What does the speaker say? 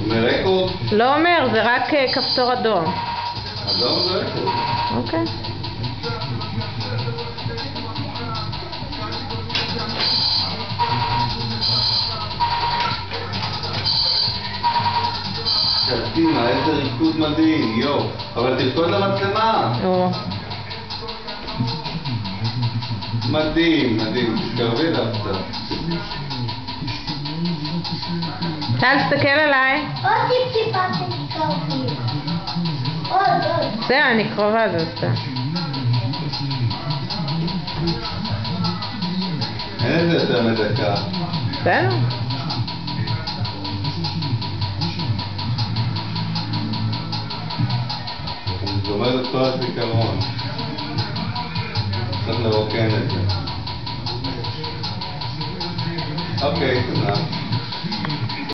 אומר רקורד? לא אומר, זה רק כפתור אדום. אדום זה רקורד. אוקיי. קדימה, איזה ריקוד מדהים, יו. אבל תרקוד למצלמה. מדהים, מדהים. תתקרבי אליו קצת. טל, תסתכל עליי. עוד טיפה תתקרבי. עוד. בסדר, אני קרובה, זה עושה. אין את זה יותר מדקה. בסדר. זה אומר את כל הזיכרון. צריך לרוקן את זה. אוקיי, תודה.